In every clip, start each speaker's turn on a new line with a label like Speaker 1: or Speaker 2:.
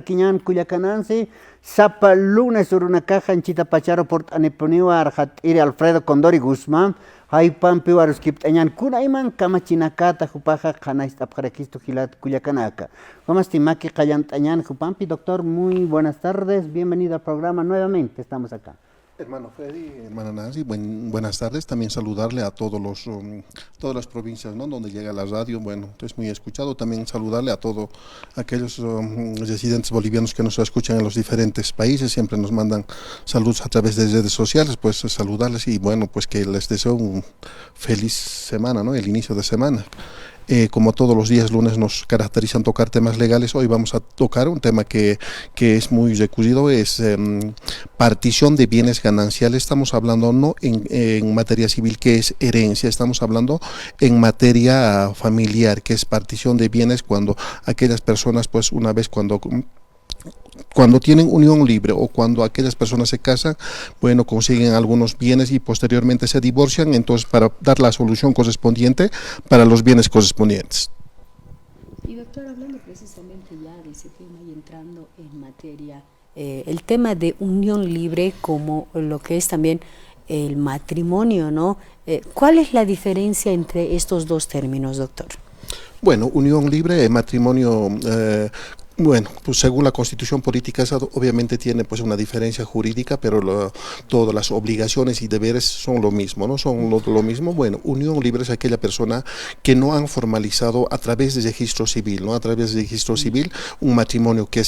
Speaker 1: Quiñán Cuyacanansi, Zapa lunes uruna caja en Chitapacharo por Aneponiwa Arjat Iri Alfredo Condori Guzmán, Haipan Piwarus Kiptañan Kunaiman, Kamachinakata, Jupaja, Janais Tapjarequisto Gilat Cuyacanaka. ¿Cómo estimaki Kayantañan Jupampi? Doctor, muy buenas tardes, bienvenido al programa nuevamente, estamos acá.
Speaker 2: Hermano Freddy, hermana Nancy, buenas tardes. También saludarle a todas las provincias, ¿no?, donde llega la radio. Bueno, es muy escuchado. También saludarle a todos aquellos residentes bolivianos que nos escuchan en los diferentes países. Siempre nos mandan saludos a través de redes sociales. Pues saludarles y bueno, pues que les deseo un feliz semana, ¿no?, el inicio de semana. Como todos los días lunes nos caracterizan tocar temas legales, hoy vamos a tocar un tema que es muy recurrido, es partición de bienes gananciales. Estamos hablando no en materia civil, que es herencia, estamos hablando en materia familiar, que es partición de bienes cuando aquellas personas, pues una vez cuando tienen unión libre o cuando aquellas personas se casan, bueno, consiguen algunos bienes y posteriormente se divorcian, entonces para dar la solución correspondiente para los bienes correspondientes.
Speaker 3: Y doctor, hablando precisamente ya de ese tema y entrando en materia, el tema de unión libre como lo que es también el matrimonio, ¿no? ¿Cuál es la diferencia entre estos dos términos, doctor?
Speaker 2: Bueno, unión libre, matrimonio... Bueno, pues según la Constitución Política, esa obviamente tiene pues una diferencia jurídica, pero todas las obligaciones y deberes son lo mismo, ¿no? Son lo mismo. Bueno, unión libre es aquella persona que no han formalizado a través del registro civil, ¿no? A través del registro civil, un matrimonio que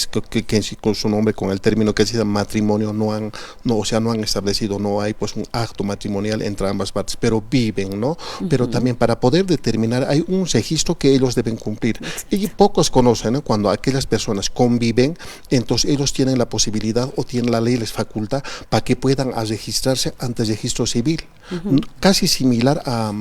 Speaker 2: con su nombre, con el término que se llama matrimonio, no han establecido, no hay pues un acto matrimonial entre ambas partes, pero viven, ¿no? Pero también para poder determinar hay un registro que ellos deben cumplir. Y pocos conocen, ¿no?, cuando aquellas personas conviven, entonces ellos tienen la posibilidad o tienen la ley les faculta para que puedan registrarse ante el registro civil. Casi similar a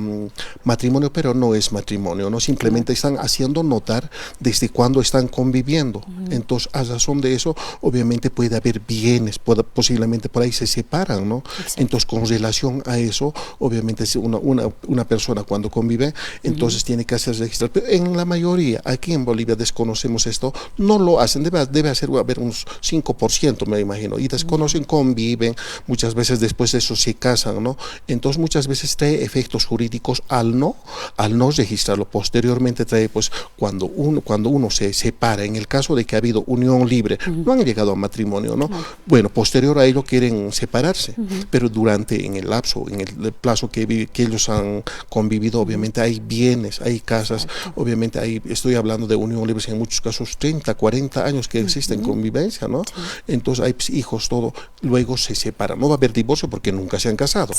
Speaker 2: matrimonio, pero no es matrimonio, no, simplemente están haciendo notar desde cuándo están conviviendo. Entonces, a razón de eso, obviamente puede haber bienes, posiblemente por ahí se separan, ¿no? Entonces, con relación a eso, obviamente una persona cuando convive, entonces tiene que hacer registrar. Pero en la mayoría, aquí en Bolivia desconocemos esto, no lo hacen, debe haber unos 5%, me imagino, y desconocen, conviven, muchas veces después de eso se casan, ¿no? Entonces muchas veces trae efectos jurídicos al no registrarlo. Posteriormente trae, pues, cuando uno se separa, en el caso de que ha habido unión libre, no han llegado a matrimonio, ¿no? Bueno, posterior a ello quieren separarse, pero en el lapso, en el plazo que ellos han convivido, obviamente hay bienes, hay casas, obviamente estoy hablando de unión libre en muchos casos 30, 40 años que existen convivencia, ¿no? Entonces hay hijos, todo, luego se separan. No va a haber divorcio porque nunca se han casado.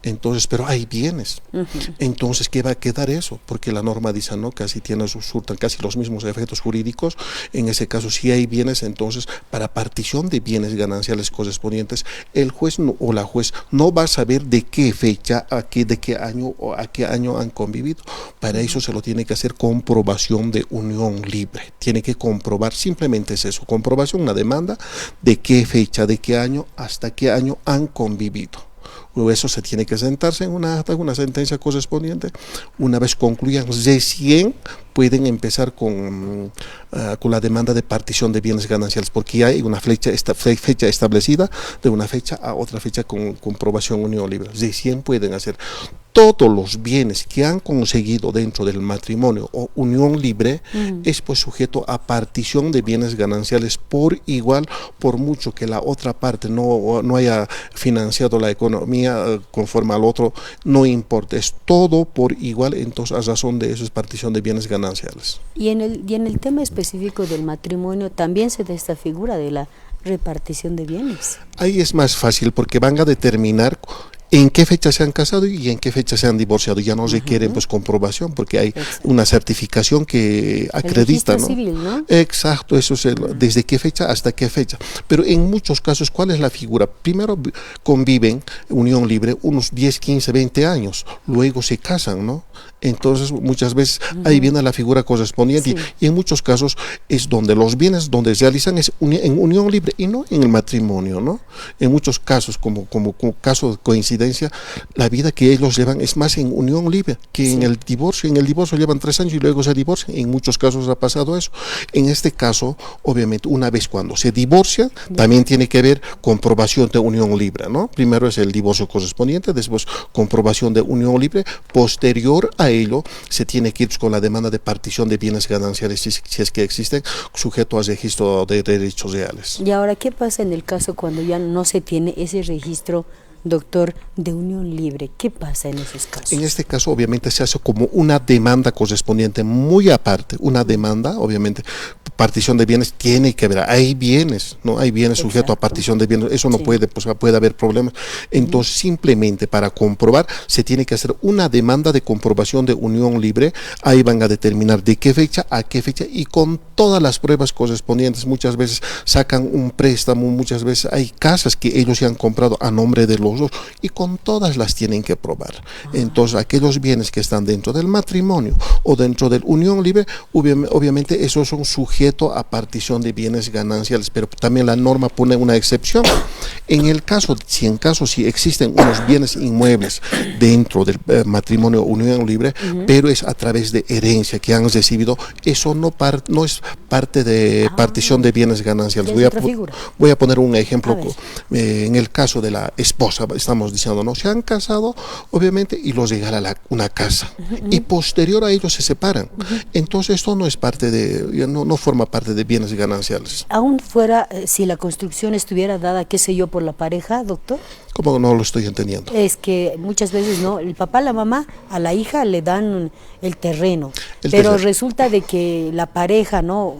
Speaker 2: Entonces, pero hay bienes. Entonces, ¿qué va a quedar eso? Porque la norma dice, ¿no?, casi surtan casi los mismos efectos jurídicos. En ese caso, si hay bienes, entonces, para partición de bienes gananciales correspondientes, el juez o la juez no va a saber de qué fecha, de qué año o a qué año han convivido. Para eso se lo tiene que hacer comprobación de unión libre. Tiene que comprobar, simplemente es eso, comprobación, una demanda de qué fecha, de qué año, hasta qué año han convivido. Luego eso se tiene que sentarse en una sentencia correspondiente. Una vez concluyan, recién pueden empezar con la demanda de partición de bienes gananciales, porque ya hay una fecha establecida de una fecha a otra fecha con comprobación unión libre. Recién pueden hacer todos los bienes que han conseguido dentro del matrimonio o unión libre, es pues sujeto a partición de bienes gananciales por igual, por mucho que la otra parte no haya financiado la economía conforme al otro, no importa, es todo por igual. Entonces, a razón de eso es partición de bienes gananciales.
Speaker 3: Y en el tema específico del matrimonio también se da esta figura de la repartición de bienes.
Speaker 2: Ahí es más fácil porque van a determinar en qué fecha se han casado y en qué fecha se han divorciado. Ya no requieren pues comprobación porque hay una certificación que acredita,
Speaker 3: el registro
Speaker 2: ¿no?
Speaker 3: civil, ¿no?
Speaker 2: Exacto, eso es desde qué fecha hasta qué fecha. Pero en muchos casos, ¿cuál es la figura? Primero conviven, unión libre, unos 10, 15, 20 años, luego se casan, ¿no? Entonces, muchas veces ahí viene la figura correspondiente y en muchos casos es donde los bienes donde se realizan es en unión libre y no en el matrimonio, ¿no? En muchos casos, como caso de coincidencia, la vida que ellos llevan es más en unión libre que en el divorcio. En el divorcio llevan 3 años y luego se divorcian. En muchos casos ha pasado eso. En este caso, obviamente, una vez cuando se divorcian, también tiene que haber comprobación de unión libre, ¿no? Primero es el divorcio correspondiente, después comprobación de unión libre. Posterior a ello, se tiene que ir con la demanda de partición de bienes gananciales, si es que existen, sujeto al registro de derechos reales.
Speaker 3: Y ahora, ¿qué pasa en el caso cuando ya no se tiene ese registro, doctor, de unión libre? ¿Qué pasa en esos casos?
Speaker 2: En este caso, obviamente, se hace como una demanda correspondiente muy aparte, una demanda, obviamente, partición de bienes tiene que haber, hay bienes, ¿no? Hay bienes sujetos a partición de bienes, eso no puede, pues puede haber problemas. Entonces, simplemente para comprobar, se tiene que hacer una demanda de comprobación de unión libre, ahí van a determinar de qué fecha a qué fecha y con todas las pruebas correspondientes. Muchas veces sacan un préstamo, muchas veces hay casas que ellos se han comprado a nombre de los dos y con todas las tienen que probar. Entonces, aquellos bienes que están dentro del matrimonio o dentro del unión libre, obviamente esos son sujetos a partición de bienes gananciales, pero también la norma pone una excepción. En caso si existen unos bienes inmuebles dentro del matrimonio o unión libre, pero es a través de herencia que han recibido, eso no es parte de partición de bienes gananciales. Voy a poner un ejemplo. En el caso de la esposa, estamos diciendo, ¿no? Se han casado, obviamente, y los regala una casa, y posterior a ellos se separan. Entonces, esto no es parte no forma parte de bienes gananciales.
Speaker 3: Aún fuera, si la construcción estuviera dada, qué sé yo, por la pareja, doctor.
Speaker 2: ¿Cómo no lo estoy entendiendo?
Speaker 3: Es que muchas veces no, el papá, la mamá, a la hija le dan el terreno, pero resulta de que la pareja, ¿no?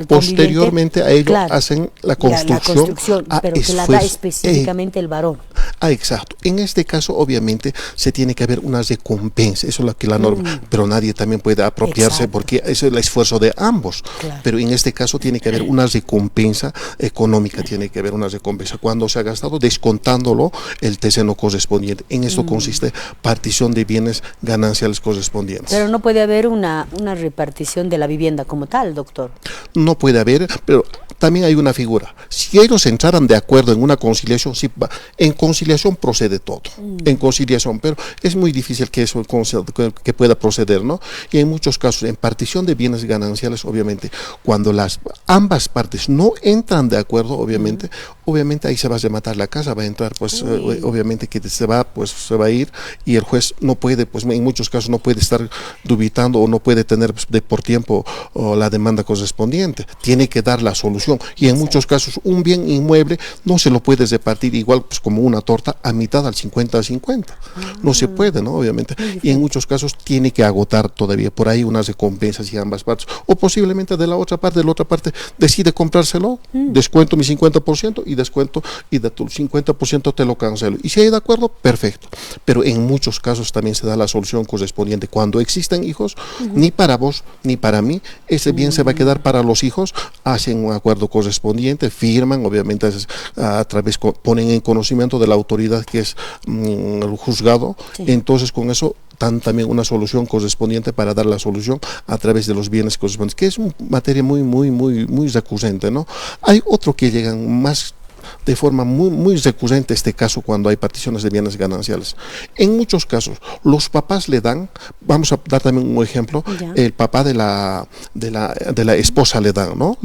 Speaker 2: Posteriormente a ello hacen la construcción,
Speaker 3: pero que la da específicamente el varón.
Speaker 2: Exacto. En este caso, obviamente, se tiene que haber una recompensa, eso es lo que la norma, pero nadie también puede apropiarse porque eso es el esfuerzo de ambos. Pero en este caso tiene que haber una recompensa económica, tiene que haber una recompensa. Cuando se ha gastado, descontándolo el terreno correspondiente. En esto consiste partición de bienes gananciales correspondientes.
Speaker 3: Pero no puede haber una repartición de la vivienda como tal, doctor.
Speaker 2: No puede haber, pero también hay una figura. Si ellos entraran de acuerdo en una conciliación, sí, en conciliación procede todo, en conciliación, pero es muy difícil que eso que pueda proceder, ¿no? Y en muchos casos, en partición de bienes gananciales, obviamente, cuando ambas partes no entran de acuerdo, obviamente ahí se va a rematar la casa, va a entrar, pues, obviamente que se va a ir y el juez no puede, pues, en muchos casos no puede estar dubitando o no puede tener por tiempo la demanda correspondiente. Tiene que dar la solución y en muchos casos un bien inmueble no se lo puedes repartir igual, pues, como una torta a mitad, al 50-50. No se puede, ¿no? Obviamente. Y en muchos casos tiene que agotar todavía por ahí unas recompensas y ambas partes. O posiblemente de la otra parte decide comprárselo, descuento mi 50% y descuento y de tu 50% te lo cancelo. Y si hay de acuerdo, perfecto. Pero en muchos casos también se da la solución correspondiente. Cuando existen hijos, ni para vos ni para mí, ese bien se va a quedar para los hijos, hacen un acuerdo correspondiente, firman, obviamente a través, ponen en conocimiento de la autoridad que es el juzgado, entonces con eso dan también una solución correspondiente para dar la solución a través de los bienes correspondientes, que es una materia muy recurrente, ¿no? Hay otro que llegan más de forma muy recurrente este caso cuando hay particiones de bienes gananciales. En muchos casos, los papás le dan, vamos a dar también un ejemplo, el papá de la esposa le dan, ¿no?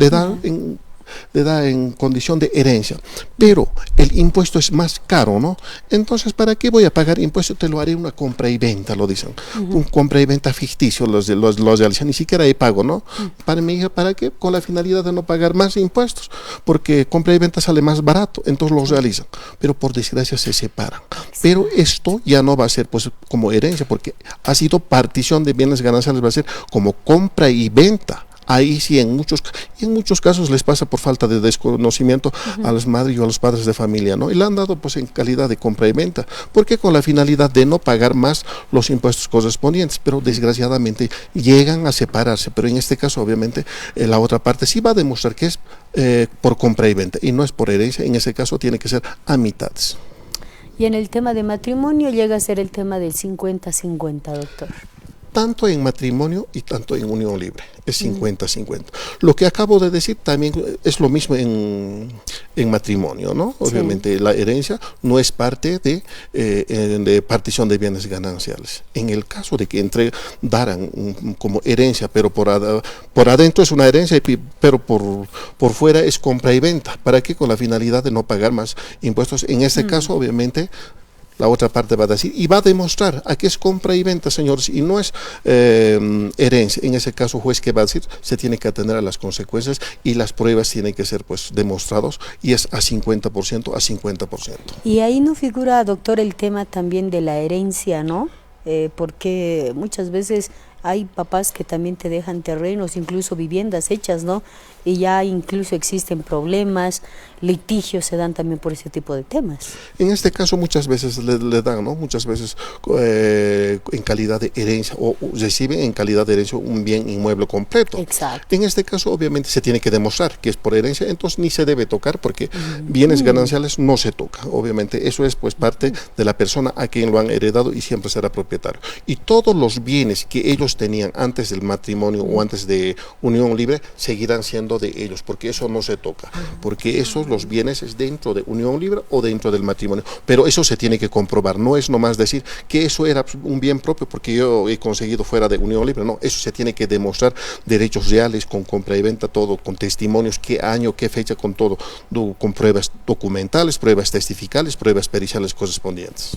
Speaker 2: Le da en condición de herencia, pero el impuesto es más caro, ¿no? Entonces, ¿para qué voy a pagar impuesto? Te lo haré una compra y venta, lo dicen. Un compra y venta ficticio, los realizan, ni siquiera hay pago, ¿no? Para mi hija, ¿para qué? Con la finalidad de no pagar más impuestos, porque compra y venta sale más barato, entonces los realizan, pero por desgracia se separan. Pero esto ya no va a ser, pues, como herencia, porque ha sido partición de bienes gananciales, va a ser como compra y venta. Ahí sí, en muchos casos les pasa por falta de desconocimiento a las madres y a los padres de familia, ¿no? Y le han dado, pues, en calidad de compra y venta, porque con la finalidad de no pagar más los impuestos correspondientes, pero desgraciadamente llegan a separarse. Pero en este caso, obviamente, la otra parte sí va a demostrar que es por compra y venta y no es por herencia. En ese caso tiene que ser a mitades.
Speaker 3: Y en el tema de matrimonio llega a ser el tema del 50-50, doctor.
Speaker 2: tanto en matrimonio y tanto en unión libre, es 50-50. Lo que acabo de decir también es lo mismo en matrimonio, ¿no? Obviamente la herencia no es parte de partición de bienes gananciales. En el caso de que daran como herencia, pero por adentro es una herencia, pero por fuera es compra y venta. ¿Para qué? Con la finalidad de no pagar más impuestos. En este caso, obviamente, la otra parte va a decir y va a demostrar a qué es compra y venta, señores, y no es herencia. En ese caso, juez que va a decir, se tiene que atender a las consecuencias y las pruebas tienen que ser pues demostrados y es a 50% a 50%.
Speaker 3: Y ahí no figura, doctor, el tema también de la herencia, ¿no? Porque muchas veces hay papás que también te dejan terrenos, incluso viviendas hechas, ¿no? Y ya incluso existen problemas, litigios se dan también por ese tipo de temas.
Speaker 2: En este caso muchas veces le dan, ¿no? Muchas veces en calidad de herencia o reciben en calidad de herencia un bien inmueble completo.
Speaker 3: Exacto.
Speaker 2: En este caso obviamente se tiene que demostrar que es por herencia, entonces ni se debe tocar porque bienes gananciales no se toca. Obviamente eso es pues parte de la persona a quien lo han heredado y siempre será propietario. Y todos los bienes que ellos tenían antes del matrimonio o antes de unión libre seguirán siendo de ellos, porque eso no se toca, porque esos los bienes es dentro de unión libre o dentro del matrimonio, pero eso se tiene que comprobar, no es nomás decir que eso era un bien propio porque yo he conseguido fuera de unión libre, no, eso se tiene que demostrar, derechos reales con compra y venta, todo, con testimonios, qué año, qué fecha, con todo, con pruebas documentales, pruebas testificales, pruebas periciales correspondientes.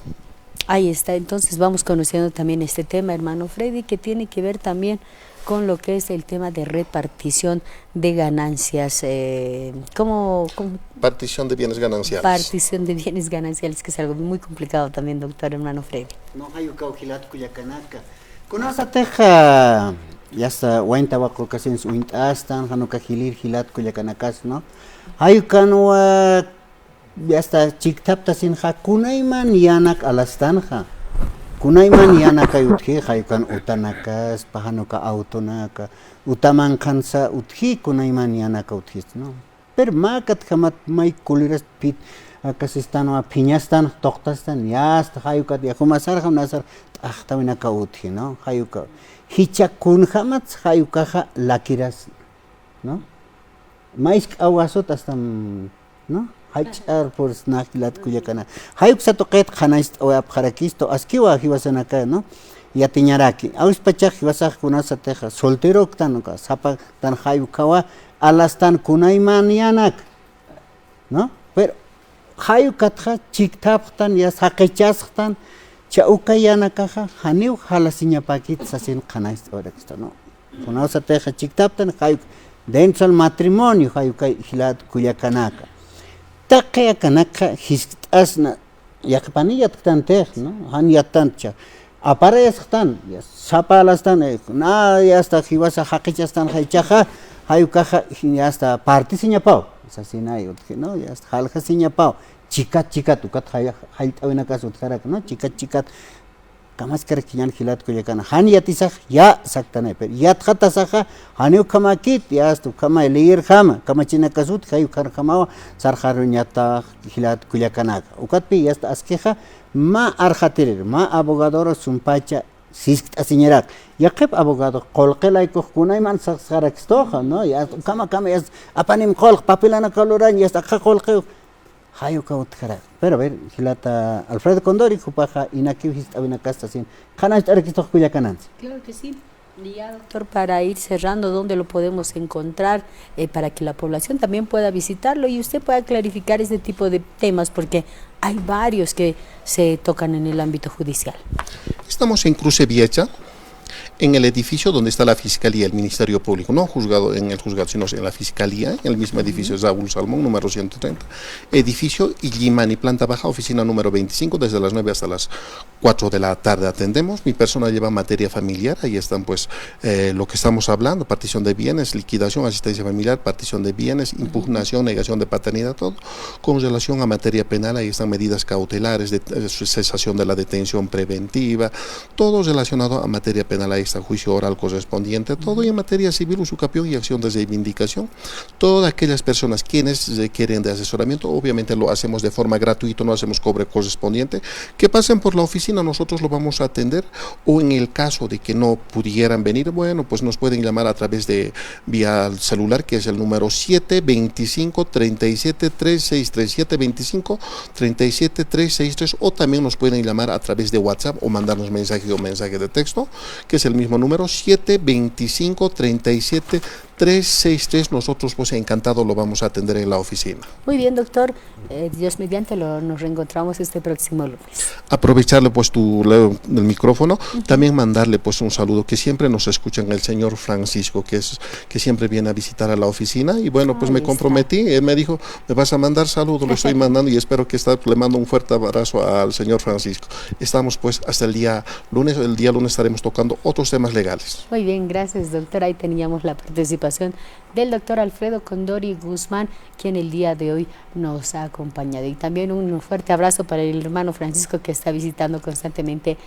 Speaker 3: Ahí está, entonces vamos conociendo también este tema, hermano Freddy, que tiene que ver también con lo que es el tema de repartición de ganancias. ¿Cómo?
Speaker 2: Partición de bienes gananciales.
Speaker 3: Partición de bienes gananciales, que es algo muy complicado también, doctor, hermano Freddy.
Speaker 1: No hay caujilat cuyacanaka. Conozateja, ya está, huenta va colocaciones, huintastan, hanuka gilir, gilat cuyacanacas, ¿no? Hay canua, ya está, chiktapta sin hakunaiman yanak alastanja. Kunayman yanaka utji haykan utanakas pahanuka autonaka utaman kansa utji kunayman yanaka utjis, no. Pero makat jamat may kuliras pit akasistano piñastan toqtastan yasta hayukat yahumasar hamnasar tahtawinaka utji, no. Hayuka hichakun jamat hayukaja lakiras, no. Mais awasot hasta, no. Hachar por snakilat kuyakana. Hayuk sato qet khanais o apjarakisto askiwa hiwasanaka, no? Ya tiñaraki. Aus pachak hiwasak kunasa teja. Soltero tanuka sapa tan hayukawa alastan kunayman yanak. No? Pero hayukatja chiktaptan ya sakechastan chauka yanakaja haniu halasiñapakit sasin khanais orakisto, no? Kunasa teja chiktaptan hayuk dentro del matrimonio hayuka hilat kuyakanaka. Takia kanaka histasna yakpaniyat tantej, no, han yatancha apares tan sapalas tan na ya hasta hiwasa haqichastan haychaja hayukaja ya hasta partisiña pau sasinayo, no, ya hasta halhasiña pau chikat ukat haytawina kaso tkarak, no, chikat kamas karak kiñan hilat kuyakana han yatisaj ya saktane pero yatjata saja haniu kamakit ya hasta kama elegir jama kama china kasut hayu kar jamawa sarjaruñata hilat kuyakana ukatpi ya hasta askeja ma arjatirir ma abogador sumpacha sisk asiñerak yaqep abogado qolqelayko kunayman saxarakstoja, no, ya kama ya apanim qolq papelana kaloran ya hasta qolqeu hayuka utkara. Pero a ver, hilata Alfredo Condori kupaja inaki histabina casta sin kanach arakisto kuyakanansi.
Speaker 3: Claro que sí. Y ya, doctor, para ir cerrando, ¿dónde lo podemos encontrar para que la población también pueda visitarlo y usted pueda clarificar este tipo de temas? Porque hay varios que se tocan en el ámbito judicial.
Speaker 2: Estamos en Cruce Viecha, en el edificio donde está la Fiscalía, el Ministerio Público, no juzgado en el juzgado, sino en la Fiscalía, en el mismo edificio Raúl Salmón, número 130. Edificio Illimani, planta baja, oficina número 25, desde las 9 hasta las 4 de la tarde atendemos. Mi persona lleva materia familiar, ahí están pues lo que estamos hablando, partición de bienes, liquidación, asistencia familiar, partición de bienes, impugnación, negación de paternidad, todo. Con relación a materia penal, ahí están medidas cautelares, de cesación de la detención preventiva, todo relacionado a materia penal. penal, ahí está el juicio oral correspondiente, todo, y en materia civil, usucapión y acción de reivindicación. Todas aquellas personas quienes requieren de asesoramiento, obviamente lo hacemos de forma gratuita, no hacemos cobre correspondiente, que pasen por la oficina, nosotros lo vamos a atender, o en el caso de que no pudieran venir, bueno, pues nos pueden llamar a través de vía celular, que es el número 725-37-363, 725-37-363, o también nos pueden llamar a través de WhatsApp o mandarnos mensaje o mensaje de texto, que es el mismo número 725-37-363. Nosotros pues encantado lo vamos a atender en la oficina.
Speaker 3: Muy bien, doctor. Dios mediante nos reencontramos este próximo lunes.
Speaker 2: Aprovecharle pues el micrófono, también mandarle pues un saludo, que siempre nos escuchan, el señor Francisco, que siempre viene a visitar a la oficina, y bueno, pues me comprometí, él me dijo, me vas a mandar saludos, lo estoy mandando, y espero que le mando un fuerte abrazo al señor Francisco. Estamos pues hasta el día lunes estaremos tocando otros temas legales.
Speaker 3: Muy bien, gracias, doctor. Ahí teníamos la participación del doctor Alfredo Condori Guzmán, quien el día de hoy nos ha acompañado. Y también un fuerte abrazo para el hermano Francisco, que está visitando constantemente